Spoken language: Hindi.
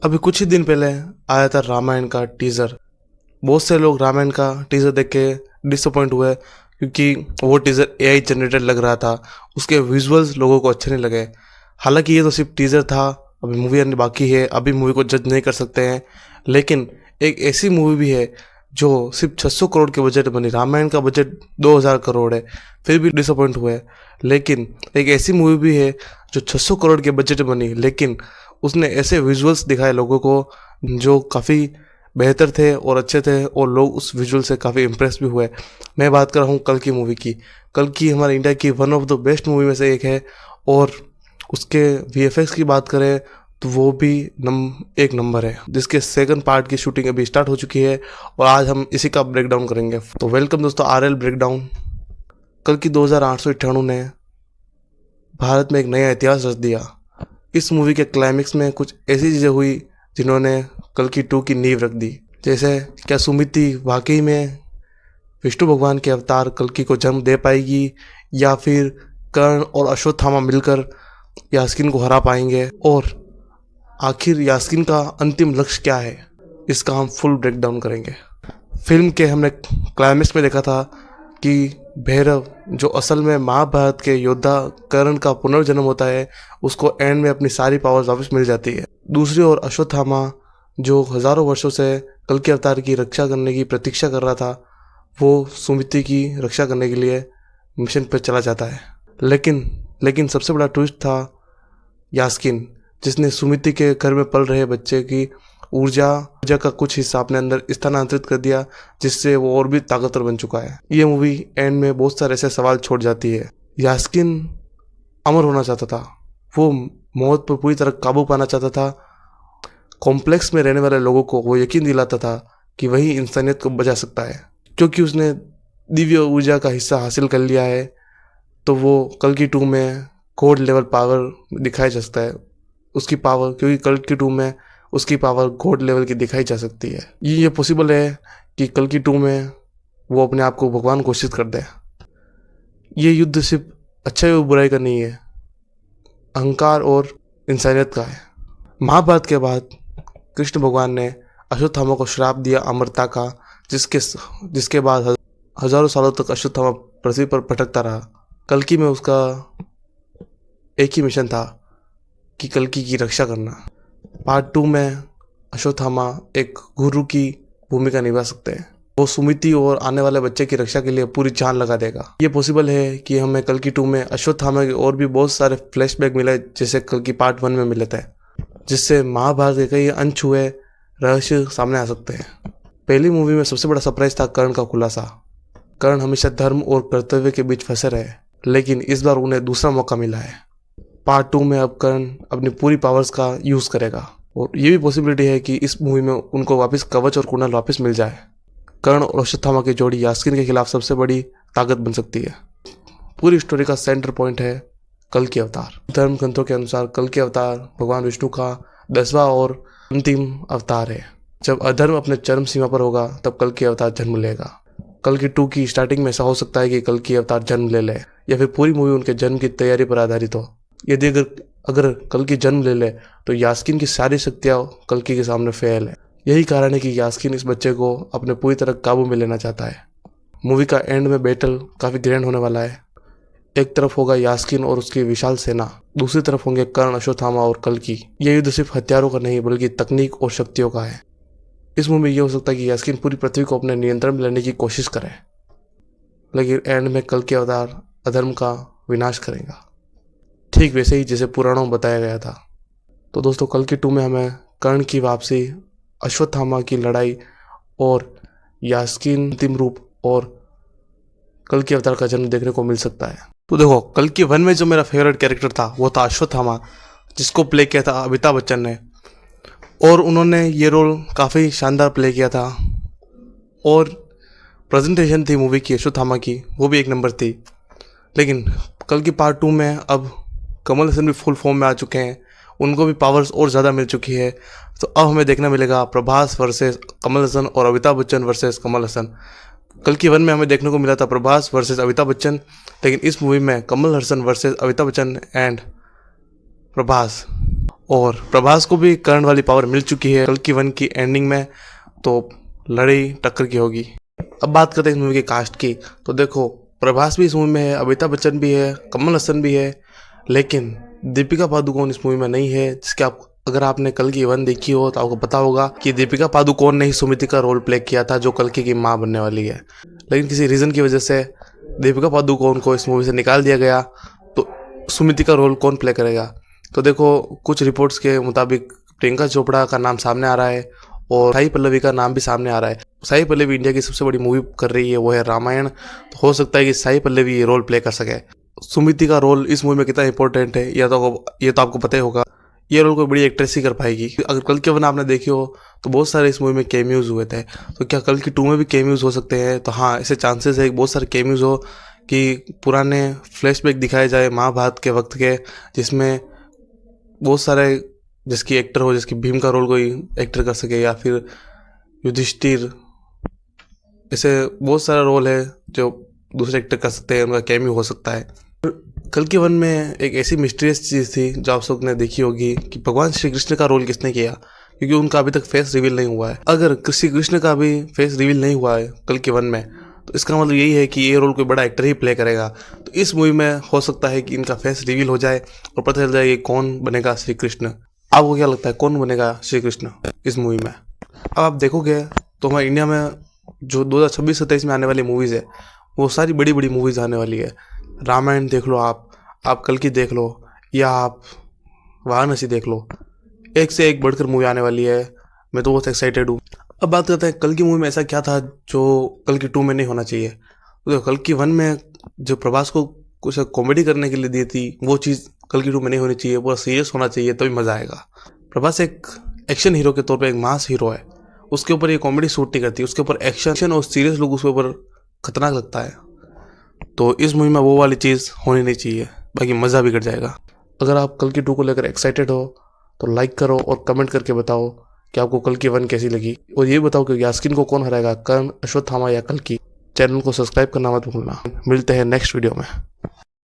अभी कुछ ही दिन पहले आया था रामायण का टीज़र। बहुत से लोग रामायण का टीज़र देख के डिसअपॉइंट हुए क्योंकि वो टीज़र एआई जनरेटेड लग रहा था। उसके विजुअल्स लोगों को अच्छे नहीं लगे। हालांकि ये तो सिर्फ टीज़र था, अभी मूवी आने बाकी है, अभी मूवी को जज नहीं कर सकते हैं। लेकिन एक ऐसी मूवी भी है जो सिर्फ 600 करोड़ के बजट बनी। रामायण का बजट 2000 करोड़ है, फिर भी डिसअपॉइंट हुए। लेकिन एक ऐसी मूवी भी है जो 600 करोड़ के बजट बनी, लेकिन उसने ऐसे विजुअल्स दिखाए लोगों को जो काफ़ी बेहतर थे और अच्छे थे, और लोग उस विजुअल से काफ़ी इम्प्रेस भी हुए। मैं बात कर रहा हूँ कल की मूवी की। कल की हमारे इंडिया की one of the best movie में से एक है, और उसके वीएफएक्स की बात करें तो वो भी एक नंबर है, जिसके सेकंड पार्ट की शूटिंग अभी स्टार्ट हो चुकी है, और आज हम इसी का ब्रेकडाउन करेंगे। तो वेलकम दोस्तों, आरएल ब्रेकडाउन। कल की 2898 ने भारत में एक नया इतिहास रच दिया। इस मूवी के क्लाइमेक्स में कुछ ऐसी चीज़ें हुई जिन्होंने कल की 2 की नींव रख दी। जैसे क्या सुमिति वाकई में विष्णु भगवान के अवतार कल्कि को जन्म दे पाएगी, या फिर कर्ण और अश्वत्थामा मिलकर यास्किन को हरा पाएंगे, और आखिर यास्किन का अंतिम लक्ष्य क्या है, इसका हम फुल ब्रेकडाउन करेंगे। फिल्म के हमने क्लाइमेक्स में देखा था कि भैरव, जो असल में महाभारत के योद्धा कर्ण का पुनर्जन्म होता है, उसको एंड में अपनी सारी पावर्स वापस मिल जाती है। दूसरी ओर अश्वत्थामा, जो हजारों वर्षों से कल के अवतार की रक्षा करने की प्रतीक्षा कर रहा था, वो सुमिति की रक्षा करने के लिए मिशन पर चला जाता है। लेकिन सबसे बड़ा ट्विस्ट था यास्किन, जिसने सुमिति के घर में पल रहे बच्चे की ऊर्जा का कुछ हिस्सा अपने अंदर स्थानांतरित कर दिया, जिससे वो और भी ताकतवर बन चुका है। ये मूवी एंड में बहुत सारे ऐसे सवाल छोड़ जाती है। यास्किन अमर होना चाहता था, वो मौत पर पूरी तरह काबू पाना चाहता था। कॉम्प्लेक्स में रहने वाले लोगों को वो यकीन दिलाता था कि वही इंसानियत को बचा सकता है। क्योंकि उसने दिव्य ऊर्जा का हिस्सा हासिल कर लिया है, तो वो कल की 2 में गॉड लेवल पावर दिखाया जा सकता है। उसकी पावर, क्योंकि कल की 2 में उसकी पावर गॉड लेवल की दिखाई जा सकती है। ये पॉसिबल है कि कल की 2 में वो अपने आप को भगवान घोषित कर दे। ये युद्ध सिर्फ अच्छाई और बुराई का नहीं है, अहंकार और इंसानियत का है। महाभारत के बाद कृष्ण भगवान ने अश्वत्थामा को श्राप दिया अमरता का, जिसके बाद हजारों सालों तक अश्वत्थामा पृथ्वी पर भटकता रहा। कल्कि में उसका एक ही मिशन था कि कल्कि की रक्षा करना। पार्ट 2 में अश्वत्थामा एक गुरु की भूमिका निभा सकते हैं। वो सुमिति और आने वाले बच्चे की रक्षा के लिए पूरी जान लगा देगा। ये पॉसिबल है कि हमें कल की 2 में अश्वत्थामा के और भी बहुत सारे फ्लैशबैक मिले, जैसे कल की पार्ट 1 में मिले थे, जिससे महाभारत के कई अनछुए रहस्य सामने आ सकते हैं। पहली मूवी में सबसे बड़ा सरप्राइज था कर्ण का खुलासा। कर्ण हमेशा धर्म और कर्तव्य के बीच फंसे रहे, लेकिन इस बार उन्हें दूसरा मौका मिला है। पार्ट 2 में अब कर्ण अपनी पूरी पावर्स का यूज़ करेगा, और ये भी पॉसिबिलिटी है कि इस मूवी में उनको वापस कवच और कुंडल वापस मिल जाए। कर्ण और अश्वत्थामा की जोड़ी यास्किन के खिलाफ सबसे बड़ी ताकत बन सकती है। पूरी स्टोरी का सेंटर पॉइंट है कल के अवतार। धर्म ग्रंथों के अनुसार कल के अवतार भगवान विष्णु का 10वां और अंतिम अवतार है। जब अधर्म अपने चरम सीमा पर होगा, तब कल के अवतार जन्म लेगा। कल की 2 की स्टार्टिंग में ऐसा हो सकता है कि कल की अवतार जन्म ले ले, या फिर पूरी मूवी उनके जन्म की तैयारी पर आधारित हो। यदि अगर कल की जन्म ले ले, तो यास्किन की सारी शक्तियाँ कल्कि के सामने फेल है। यही कारण है कि यास्किन इस बच्चे को अपने पूरी तरह काबू में लेना चाहता है। मूवी का एंड में बैटल काफ़ी ग्रैंड होने वाला है। एक तरफ होगा यास्किन और उसकी विशाल सेना, दूसरी तरफ होंगे कर्ण, अश्वत्थामा और कल्कि। यह युद्ध सिर्फ हथियारों का नहीं, बल्कि तकनीक और शक्तियों का है। इस मूवी में यह हो सकता है कि यास्किन पूरी पृथ्वी को अपने नियंत्रण में लेने की कोशिश करे, लेकिन एंड में कल के अवतार अधर्म का विनाश करेगा, ठीक वैसे ही जैसे पुराणों में बताया गया था। तो दोस्तों, कल की 2 में हमें कर्ण की वापसी, अश्वत्थामा की लड़ाई, और यास्किन अंतिम रूप और कल के अवतार का जन्म देखने को मिल सकता है। तो देखो, कल की 1 में जो मेरा फेवरेट कैरेक्टर था वो था अश्वत्थामा, जिसको प्ले किया था अमिताभ बच्चन ने, और उन्होंने ये रोल काफ़ी शानदार प्ले किया था। और प्रेजेंटेशन थी मूवी की अश्वत्थामा की, वो भी एक नंबर थी। लेकिन कल की पार्ट 2 में अब कमल हसन भी फुल फॉर्म में आ चुके हैं, उनको भी पावर्स और ज़्यादा मिल चुकी है। तो अब हमें देखना मिलेगा प्रभास वर्सेस कमल हसन और अमिताभ बच्चन वर्सेस कमल हसन। कल की 1 में हमें देखने को मिला था प्रभास वर्सेस अमिताभ बच्चन, लेकिन इस मूवी में कमल हसन वर्सेस अमिताभ बच्चन एंड प्रभास। और प्रभास को भी कर्ण वाली पावर मिल चुकी है कल्कि 1 की एंडिंग में, तो लड़ाई टक्कर की होगी। अब बात करते हैं इस मूवी के कास्ट की। तो देखो, प्रभास भी इस मूवी में है, अमिताभ बच्चन भी है, कमल हसन भी है, लेकिन दीपिका पादुकोण इस मूवी में नहीं है। जिसके अगर आपने कल्कि 1 देखी हो तो आपको पता होगा कि दीपिका पादुकोण ने ही सुमिति का रोल प्ले किया था, जो कल्कि की माँ बनने वाली है। लेकिन किसी रीज़न की वजह से दीपिका पादुकोण को इस मूवी से निकाल दिया गया, तो सुमिति का रोल कौन प्ले करेगा? तो देखो, कुछ रिपोर्ट्स के मुताबिक प्रियंका चोपड़ा का नाम सामने आ रहा है और साई पल्लवी का नाम भी सामने आ रहा है। साई पल्लवी इंडिया की सबसे बड़ी मूवी कर रही है, वो है रामायण। तो हो सकता है कि साई पल्लवी ये रोल प्ले कर सके। सुमिति का रोल इस मूवी में कितना इंपॉर्टेंट है ये तो आपको पता ही होगा। ये रोल कोई बड़ी एक्ट्रेस ही कर पाएगी। अगर कल्कि 1 आपने देखी हो तो बहुत सारे इस मूवी में कैमियोज हुए थे, तो क्या कल्कि 2 में भी कैमियोज हो सकते हैं? तो हाँ, ऐसे चांसेस है बहुत सारे कैमियोज हो कि पुराने फ्लैशबैक दिखाए जाए महाभारत के वक्त के, जिसमें बहुत सारे जिसकी एक्टर हो, जिसकी भीम का रोल कोई एक्टर कर सके, या फिर युधिष्ठिर, ऐसे बहुत सारा रोल है जो दूसरे एक्टर कर सकते हैं, उनका कैमियो हो सकता है। कल्कि 1 में एक ऐसी मिस्टीरियस चीज़ थी जो आप सबने देखी होगी कि भगवान श्री कृष्ण का रोल किसने किया, क्योंकि उनका अभी तक फेस रिवील नहीं हुआ है। अगर श्री कृष्ण का भी फेस रिवील नहीं हुआ है कल्कि 1 में, तो इसका मतलब यही है कि ये रोल कोई बड़ा एक्टर ही प्ले करेगा। तो इस मूवी में हो सकता है कि इनका फेस रिवील हो जाए और पता चल जाए कि कौन बनेगा श्री कृष्ण। आपको क्या लगता है कौन बनेगा श्री कृष्ण इस मूवी में? अब आप देखोगे तो हमारे इंडिया में जो 2026-27 में आने वाली मूवीज़ है, वो सारी बड़ी बड़ी मूवीज़ आने वाली है। रामायण देख लो, आप कल्कि देख लो, या आप वाराणसी देख लो, एक से एक बढ़कर मूवी आने वाली है। मैं तो बहुत एक्साइटेड हूँ। अब बात करते हैं कल्कि मूवी में ऐसा क्या था जो कल्कि 2 में नहीं होना चाहिए। तो कल्कि 1 में जो प्रभास को कुछ कॉमेडी करने के लिए दी थी, वो चीज़ कल्कि 2 में नहीं होनी चाहिए। पूरा सीरियस होना चाहिए, तभी मज़ा आएगा। प्रभास एक एक्शन हीरो के तौर पर एक मास हीरो है, उसके ऊपर ये कॉमेडी सूट नहीं करती, उसके ऊपर एक्शन और सीरियस लुक उसके ऊपर खतरनाक लगता है। तो इस मूवी में वो वाली चीज़ होनी नहीं चाहिए, बाकी मज़ा बिगड़ जाएगा। अगर आप कल्कि 2 को लेकर एक्साइटेड हो तो लाइक करो और कमेंट करके बताओ कि आपको कल्कि 1 कैसी लगी, और ये बताओ कि यास्किन को कौन हराएगा, कर्ण, अश्वत्थामा या कल्कि। चैनल को सब्सक्राइब करना मत भूलना। मिलते हैं नेक्स्ट वीडियो में।